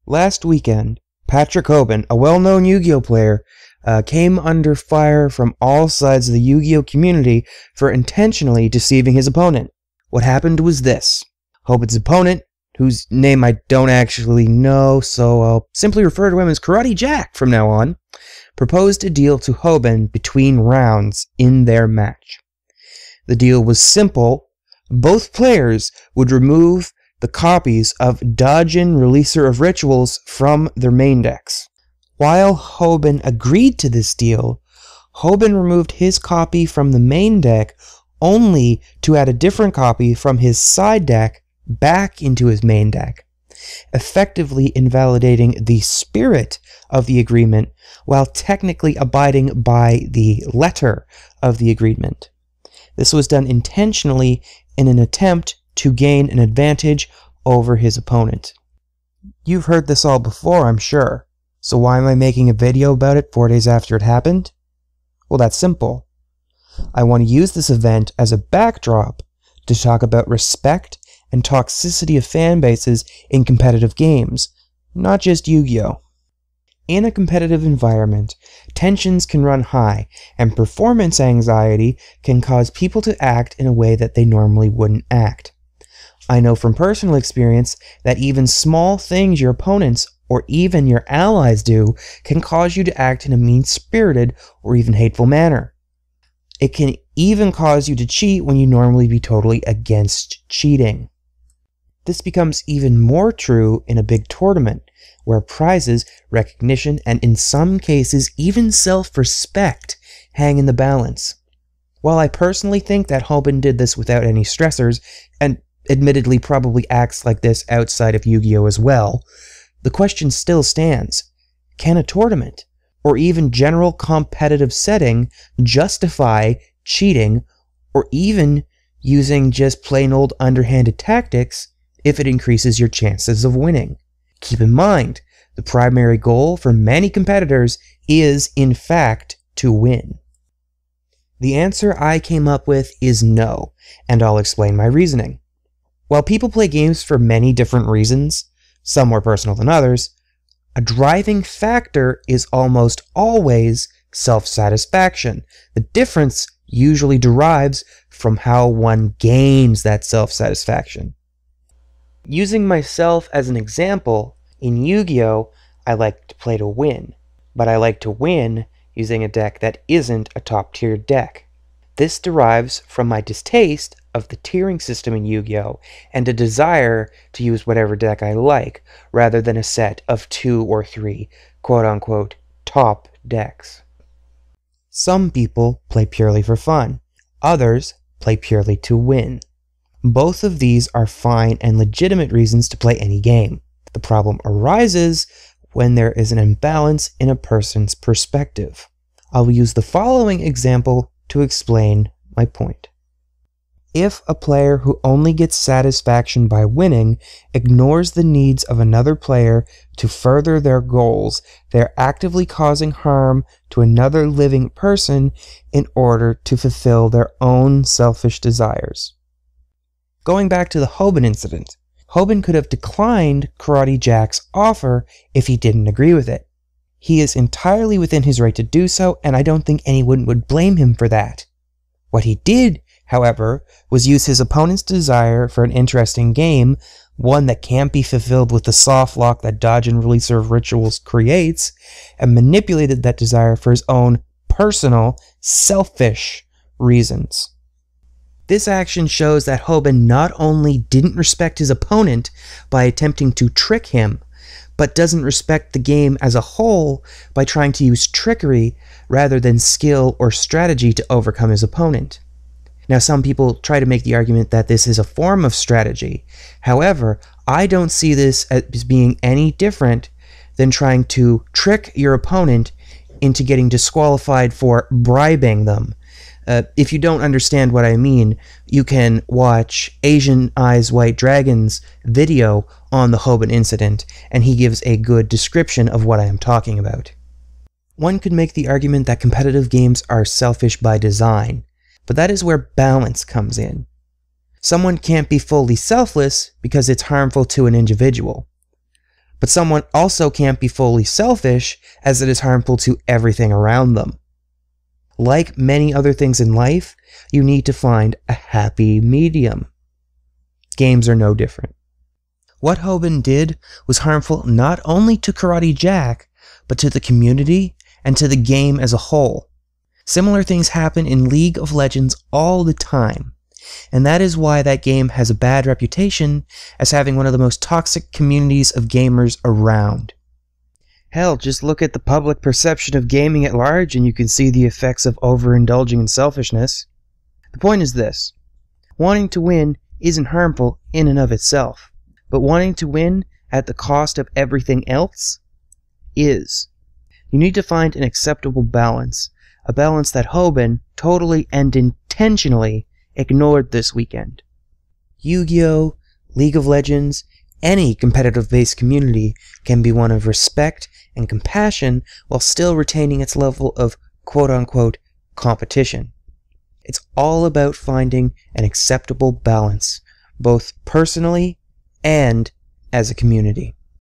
Last weekend, Patrick Hoban, a well-known Yu-Gi-Oh player, came under fire from all sides of the Yu-Gi-Oh community for intentionally deceiving his opponent. What happened was this. Hoban's opponent, whose name I don't actually know, so I'll simply refer to him as Karate Jack from now on, proposed a deal to Hoban between rounds in their match. The deal was simple. Both players would remove the copies of Dojin Releaser of Rituals from their main decks. While Hoban agreed to this deal, Hoban removed his copy from the main deck only to add a different copy from his side deck back into his main deck, effectively invalidating the spirit of the agreement while technically abiding by the letter of the agreement. This was done intentionally in an attempt to gain an advantage over his opponent. You've heard this all before, I'm sure. So why am I making a video about it 4 days after it happened? Well, that's simple. I want to use this event as a backdrop to talk about respect and toxicity of fan bases in competitive games, not just Yu-Gi-Oh! In a competitive environment, tensions can run high, and performance anxiety can cause people to act in a way that they normally wouldn't act. I know from personal experience that even small things your opponents or even your allies do can cause you to act in a mean-spirited or even hateful manner. It can even cause you to cheat when you normally be totally against cheating. This becomes even more true in a big tournament, where prizes, recognition, and in some cases even self-respect hang in the balance. While I personally think that Hoban did this without any stressors, and admittedly probably acts like this outside of Yu-Gi-Oh! As well, the question still stands. Can a tournament, or even general competitive setting, justify cheating, or even using just plain old underhanded tactics if it increases your chances of winning? Keep in mind, the primary goal for many competitors is, in fact, to win. The answer I came up with is no, and I'll explain my reasoning. While people play games for many different reasons, some more personal than others, a driving factor is almost always self-satisfaction. The difference usually derives from how one gains that self-satisfaction. Using myself as an example, in Yu-Gi-Oh! I like to play to win, but I like to win using a deck that isn't a top-tier deck. This derives from my distaste of the tiering system in Yu-Gi-Oh! And a desire to use whatever deck I like, rather than a set of 2 or 3 quote-unquote top decks. Some people play purely for fun. Others play purely to win. Both of these are fine and legitimate reasons to play any game. The problem arises when there is an imbalance in a person's perspective. I will use the following example to explain my point. If a player who only gets satisfaction by winning ignores the needs of another player to further their goals, they're actively causing harm to another living person in order to fulfill their own selfish desires. Going back to the Hoban incident, Hoban could have declined Karate Jack's offer if he didn't agree with it. He is entirely within his right to do so, and I don't think anyone would blame him for that. What he did, however, was use his opponent's desire for an interesting game, one that can't be fulfilled with the soft lock that Dojin Releaser of Rituals creates, and manipulated that desire for his own personal, selfish reasons. This action shows that Hoban not only didn't respect his opponent by attempting to trick him, but doesn't respect the game as a whole by trying to use trickery rather than skill or strategy to overcome his opponent. Now, some people try to make the argument that this is a form of strategy. However, I don't see this as being any different than trying to trick your opponent into getting disqualified for bribing them. If you don't understand what I mean, you can watch Asian Eyes White Dragon's video on the Hoban incident, and he gives a good description of what I am talking about. One could make the argument that competitive games are selfish by design, but that is where balance comes in. Someone can't be fully selfless because it's harmful to an individual. But someone also can't be fully selfish, as it is harmful to everything around them. Like many other things in life, you need to find a happy medium. Games are no different. What Hoban did was harmful not only to Karate Jack, but to the community and to the game as a whole. Similar things happen in League of Legends all the time, and that is why that game has a bad reputation as having one of the most toxic communities of gamers around. Hell, just look at the public perception of gaming at large and you can see the effects of overindulging in selfishness. The point is this: wanting to win isn't harmful in and of itself, but wanting to win at the cost of everything else is. You need to find an acceptable balance, a balance that Hoban totally and intentionally ignored this weekend. Yu-Gi-Oh!, League of Legends, any competitive-based community can be one of respect and compassion while still retaining its level of quote-unquote competition. It's all about finding an acceptable balance, both personally and as a community.